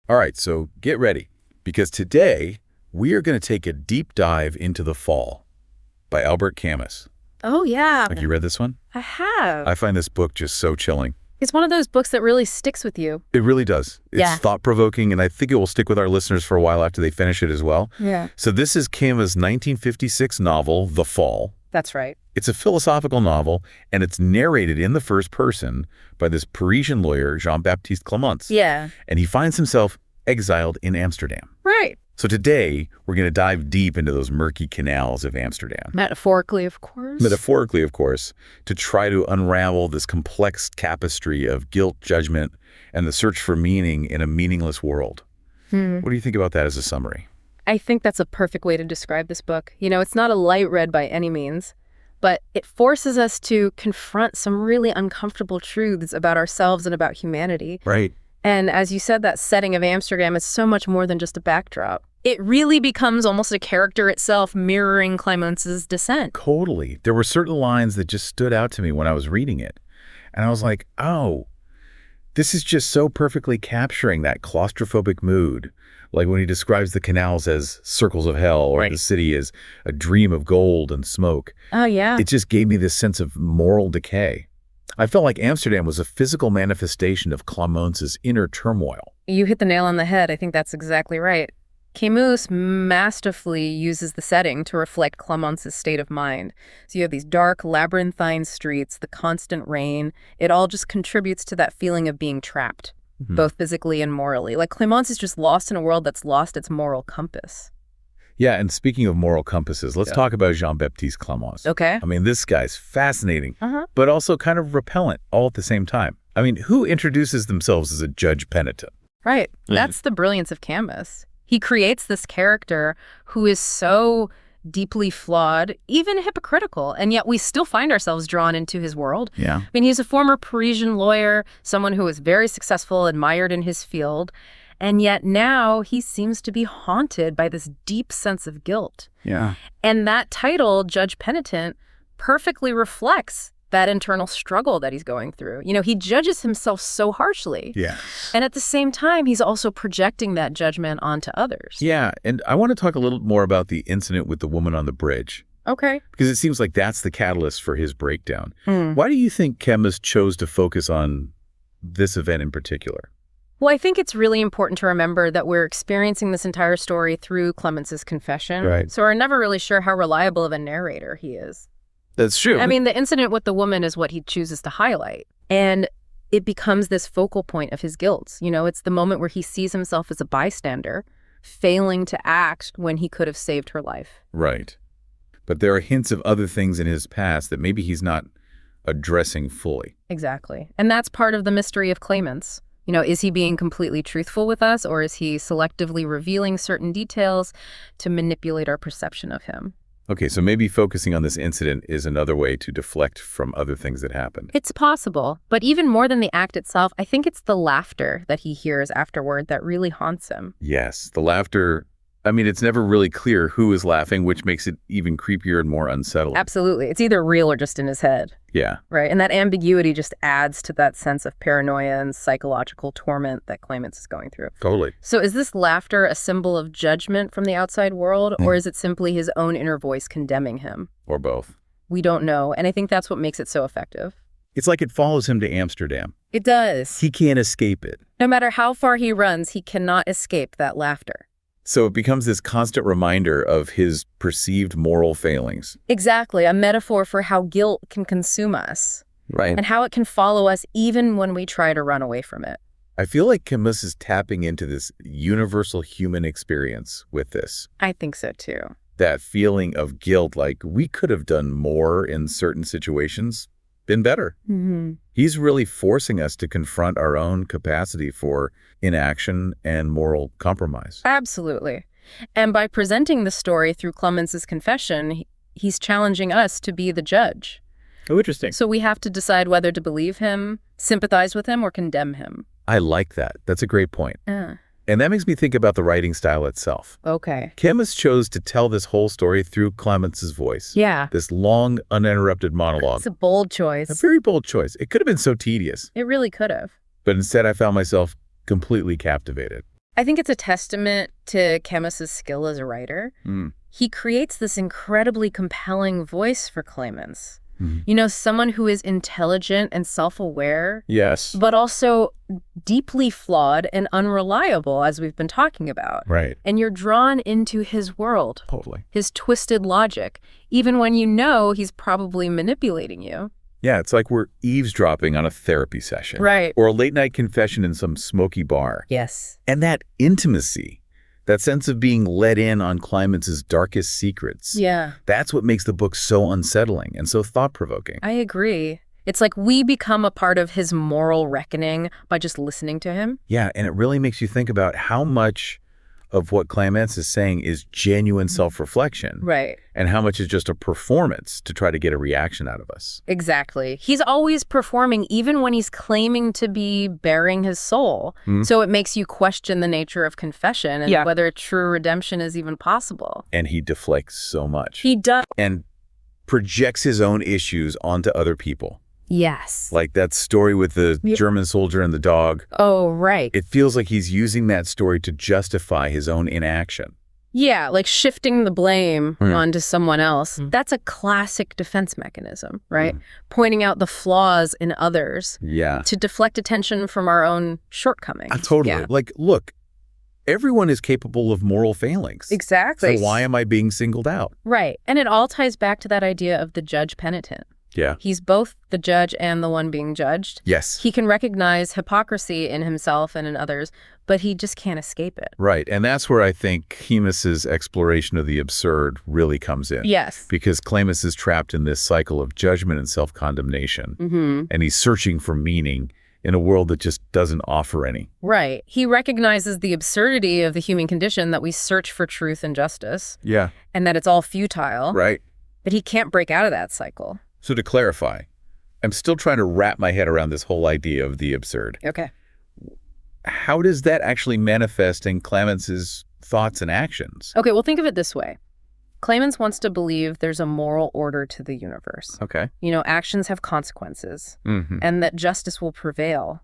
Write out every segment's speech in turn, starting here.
All right, so get ready, because today we are going to take a deep dive into The Fall by Albert Camus. Oh, yeah. Like, you read this one? I have. I find this book just so chilling. It's one of those books that really sticks with you. It really does. It's Yeah. thought-provoking, and I think it will stick with our listeners for a while after they finish it as well. Yeah. So this is Camus' 1956 novel, The Fall. That's right. It's a philosophical novel, and it's narrated in the first person by this Parisian lawyer, Jean-Baptiste Clamence. Yeah. And he finds himself exiled in Amsterdam. Right. So today, we're going to dive deep into those murky canals of Amsterdam. Metaphorically, of course. Metaphorically, of course, to try to unravel this complex tapestry of guilt, judgment, and the search for meaning in a meaningless world. What do you think about that as a summary? I think that's a perfect way to describe this book. You know, it's not a light read by any means, but it forces us to confront some really uncomfortable truths about ourselves and about humanity. Right. And as you said, that setting of Amsterdam is so much more than just a backdrop. It really becomes almost a character itself, mirroring Clamence's descent. Totally. There were certain lines that just stood out to me when I was reading it. And I was like, oh, this is just so perfectly capturing that claustrophobic mood. Like when he describes the canals as circles of hell, or the city as a dream of gold and smoke. Oh, yeah. It just gave me this sense of moral decay. I felt like Amsterdam was a physical manifestation of Clamence's inner turmoil. You hit the nail on the head. I think that's exactly right. Camus masterfully uses the setting to reflect Clamence's state of mind. So you have these dark, labyrinthine streets, the constant rain. It all just contributes to that feeling of being trapped, both physically and morally. Like Clamence is just lost in a world that's lost its moral compass. Yeah, and speaking of moral compasses, let's talk about Jean-Baptiste Clamence. Okay. I mean, this guy's fascinating, but also kind of repellent all at the same time. I mean, who introduces themselves as a judge-penitent? Right. That's the brilliance of Camus. He creates this character who is so deeply flawed, even hypocritical, and yet we still find ourselves drawn into his world. Yeah. I mean, he's a former Parisian lawyer, someone who was very successful, admired in his field, and yet now he seems to be haunted by this deep sense of guilt. Yeah. And that title, Judge-Penitent, perfectly reflects that internal struggle that he's going through. You know, he judges himself so harshly. Yeah. And at the same time, he's also projecting that judgment onto others. Yeah, and I want to talk a little more about the incident with the woman on the bridge, Okay. because it seems like that's the catalyst for his breakdown. Why do you think Camus chose to focus on this event in particular? Well, I think it's really important to remember that we're experiencing this entire story through Clamence's confession. Right. So we're never really sure how reliable of a narrator he is. That's true. I mean, the incident with the woman is what he chooses to highlight. And it becomes this focal point of his guilt. You know, it's the moment where he sees himself as a bystander, failing to act when he could have saved her life. Right. But there are hints of other things in his past that maybe he's not addressing fully. Exactly. And that's part of the mystery of Clamence. You know, is he being completely truthful with us, or is he selectively revealing certain details to manipulate our perception of him? Okay, so maybe focusing on this incident is another way to deflect from other things that happened. It's possible, but even more than the act itself, I think it's the laughter that he hears afterward that really haunts him. Yes, the laughter. I mean, it's never really clear who is laughing, which makes it even creepier and more unsettling. Absolutely. It's either real or just in his head. Yeah. Right. And that ambiguity just adds to that sense of paranoia and psychological torment that Clamence is going through. Totally. So is this laughter a symbol of judgment from the outside world, or is it simply his own inner voice condemning him? Or both. We don't know. And I think that's what makes it so effective. It's like it follows him to Amsterdam. It does. He can't escape it. No matter how far he runs, he cannot escape that laughter. So it becomes this constant reminder of his perceived moral failings. Exactly. A metaphor for how guilt can consume us. Right. And how it can follow us even when we try to run away from it. I feel like Camus is tapping into this universal human experience with this. I think so too. That feeling of guilt, like we could have done more in certain situations, been better. He's really forcing us to confront our own capacity for inaction and moral compromise. Absolutely. And by presenting the story through Clamence's confession, he's challenging us to be the judge. Oh, interesting. So we have to decide whether to believe him, sympathize with him, or condemn him. I like that. That's a great point. And that makes me think about the writing style itself. Okay. Camus chose to tell this whole story through Clamence's voice. Yeah. This long, uninterrupted monologue. It's a bold choice. A very bold choice. It could have been so tedious. It really could have. But instead, I found myself completely captivated. I think it's a testament to Camus's skill as a writer. He creates this incredibly compelling voice for Clamence. You know, someone who is intelligent and self-aware. Yes. But also deeply flawed and unreliable, as we've been talking about. Right. And you're drawn into his world. Totally. His twisted logic, even when you know he's probably manipulating you. Yeah, it's like we're eavesdropping on a therapy session. Right. Or a late-night confession in some smoky bar. Yes. And that intimacy, that sense of being let in on Clamence's darkest secrets. Yeah. That's what makes the book so unsettling and so thought-provoking. I agree. It's like we become a part of his moral reckoning by just listening to him. Yeah, and it really makes you think about how much of what Clamence is saying is genuine self-reflection. Right. And how much is just a performance to try to get a reaction out of us. Exactly. He's always performing, even when he's claiming to be bearing his soul. So it makes you question the nature of confession and whether true redemption is even possible. And he deflects so much. He does. And projects his own issues onto other people. Yes. Like that story with the German soldier and the dog. Oh, right. It feels like he's using that story to justify his own inaction. Yeah, like shifting the blame onto someone else. That's a classic defense mechanism, right? Pointing out the flaws in others to deflect attention from our own shortcomings. Totally. Yeah. Like, look, everyone is capable of moral failings. Exactly. So why am I being singled out? Right. And it all ties back to that idea of the judge-penitent. Yeah. He's both the judge and the one being judged. Yes. He can recognize hypocrisy in himself and in others, but he just can't escape it. Right. And that's where I think Camus's exploration of the absurd really comes in. Yes. Because Clamence is trapped in this cycle of judgment and self-condemnation. And he's searching for meaning in a world that just doesn't offer any. Right. He recognizes the absurdity of the human condition, that we search for truth and justice. Yeah. And that it's all futile. Right. But he can't break out of that cycle. So to clarify, I'm still trying to wrap my head around this whole idea of the absurd. Okay. How does that actually manifest in Clamence's thoughts and actions? Okay, well, think of it this way. Clamence wants to believe there's a moral order to the universe. Okay. You know, actions have consequences, and that justice will prevail.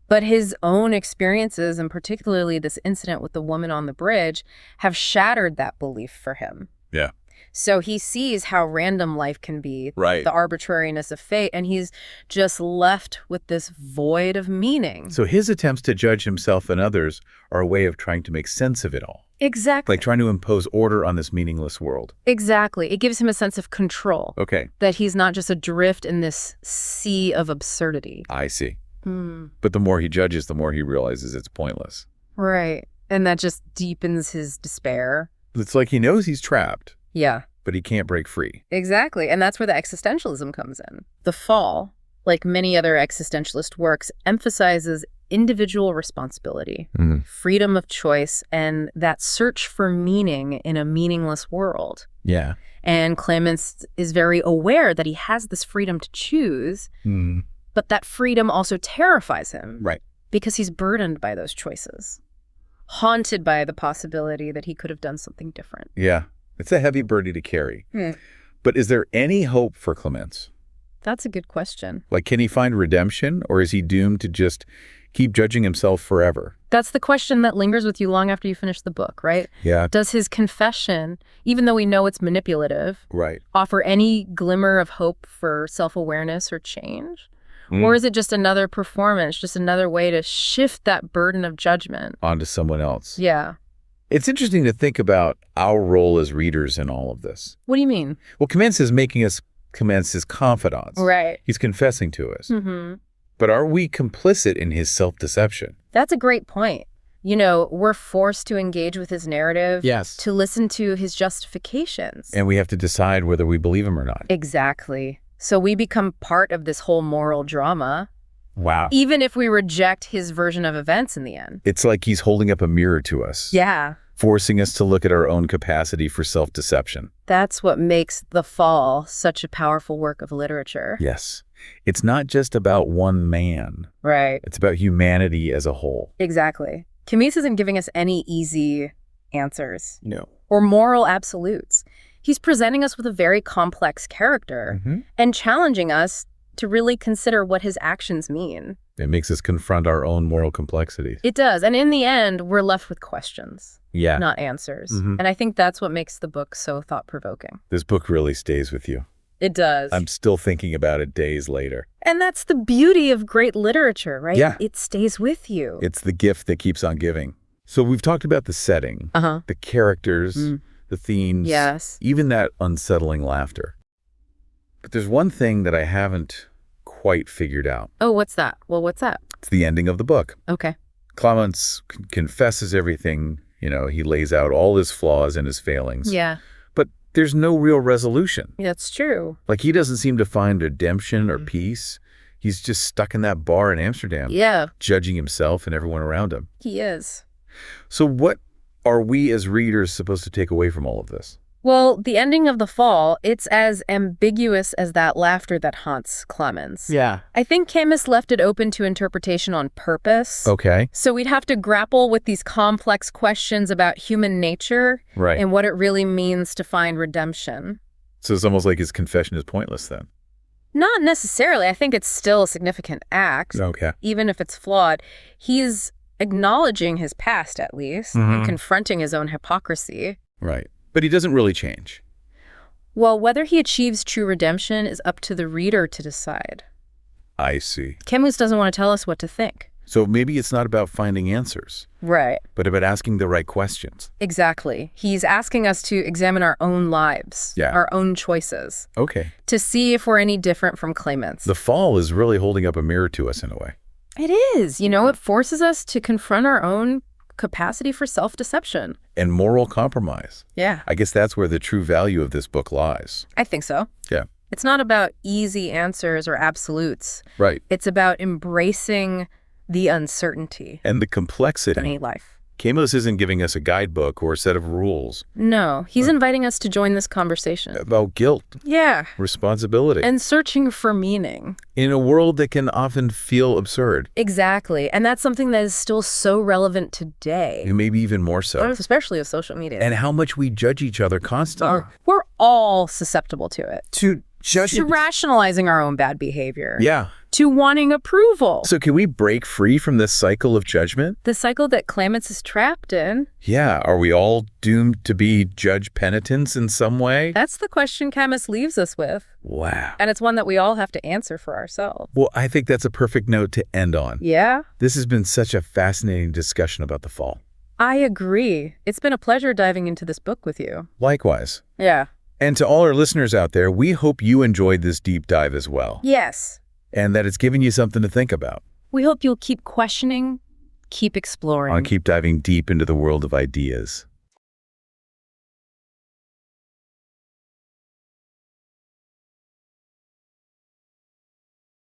But his own experiences, and particularly this incident with the woman on the bridge, have shattered that belief for him. Yeah. So he sees how random life can be, Right. the arbitrariness of fate, and he's just left with this void of meaning. So his attempts to judge himself and others are a way of trying to make sense of it all. Exactly. Like trying to impose order on this meaningless world. Exactly. It gives him a sense of control. Okay. That he's not just adrift in this sea of absurdity. I see. But the more he judges, the more he realizes it's pointless. Right. And that just deepens his despair. It's like he knows he's trapped. Yeah. But he can't break free. Exactly. And that's where the existentialism comes in. The Fall, like many other existentialist works, emphasizes individual responsibility, freedom of choice, and that search for meaning in a meaningless world. Yeah. And Clamence is very aware that he has this freedom to choose, but that freedom also terrifies him. Right. Because he's burdened by those choices, haunted by the possibility that he could have done something different. Yeah. It's a heavy burden to carry. But is there any hope for Clamence? That's a good question. Like, can he find redemption, or is he doomed to just keep judging himself forever? That's the question that lingers with you long after you finish the book, right? Yeah. Does his confession, even though we know it's manipulative, Right. offer any glimmer of hope for self-awareness or change? Or is it just another performance, just another way to shift that burden of judgment onto someone else? Yeah. It's interesting to think about our role as readers in all of this. What do you mean? Well, Clamence is making us his confidants. Right. He's confessing to us. But are we complicit in his self-deception? That's a great point. You know, we're forced to engage with his narrative. Yes. To listen to his justifications. And we have to decide whether we believe him or not. Exactly. So we become part of this whole moral drama. Wow. Even if we reject his version of events in the end. It's like he's holding up a mirror to us. Yeah. Forcing us to look at our own capacity for self-deception. That's what makes The Fall such a powerful work of literature. Yes. It's not just about one man. Right. It's about humanity as a whole. Exactly. Camus isn't giving us any easy answers. No. Or moral absolutes. He's presenting us with a very complex character and challenging us to really consider what his actions mean. It makes us confront our own moral complexities. It does. And in the end, we're left with questions, Yeah. not answers. And I think that's what makes the book so thought-provoking. This book really stays with you. It does. I'm still thinking about it days later. And that's the beauty of great literature, right? Yeah. It stays with you. It's the gift that keeps on giving. So we've talked about the setting, the characters, the themes, Yes. even that unsettling laughter. But there's one thing that I haven't quite figured out. Oh, what's that? Well, what's that? It's the ending of the book. Okay. Clamence confesses everything. He lays out all his flaws and his failings. Yeah, But there's no real resolution. that's true. Like, he doesn't seem to find redemption or peace. He's just stuck in that bar in Amsterdam, Yeah, judging himself and everyone around him. he is. So what are we as readers supposed to take away from all of this? Well, the ending of The Fall, it's as ambiguous as that laughter that haunts Clamence. Yeah. I think Camus left it open to interpretation on purpose. Okay. So we'd have to grapple with these complex questions about human nature Right. and what it really means to find redemption. So it's almost like his confession is pointless then. Not necessarily. I think it's still a significant act, Okay. even if it's flawed. He's acknowledging his past, at least, and confronting his own hypocrisy. Right. But he doesn't really change. Well, whether he achieves true redemption is up to the reader to decide. I see. Camus doesn't want to tell us what to think. So maybe it's not about finding answers, Right. but about asking the right questions. Exactly. He's asking us to examine our own lives, Yeah. our own choices, Okay. to see if we're any different from Clamence. The Fall is really holding up a mirror to us in a way. It is. It forces us to confront our own capacity for self-deception. And moral compromise. Yeah, I guess that's where the true value of this book lies. I think so. Yeah. It's not about easy answers or absolutes. Right. It's about embracing the uncertainty And the in complexity. any life. Camus isn't giving us a guidebook or a set of rules No, he's inviting us to join this conversation. about guilt, Yeah, responsibility, and searching for meaning. in a world that can often feel absurd, Exactly, and that's something that is still so relevant today, and maybe even more so. especially with social media. And how much we judge each other constantly. We're all susceptible to it. To judge To rationalizing our own bad behavior. Yeah. To wanting approval. So can we break free from this cycle of judgment? The cycle that Clamence is trapped in. Yeah. Are we all doomed to be judge-penitents in some way? That's the question Camus leaves us with. Wow. And it's one that we all have to answer for ourselves. Well, I think that's a perfect note to end on. Yeah, This has been such a fascinating discussion about the Fall. I agree. It's been a pleasure diving into this book with you. Likewise. Yeah. And to all our listeners out there, we hope you enjoyed this deep dive as well, Yes. and that it's given you something to think about. We hope you'll keep questioning, keep exploring. I'll keep diving deep into the world of ideas.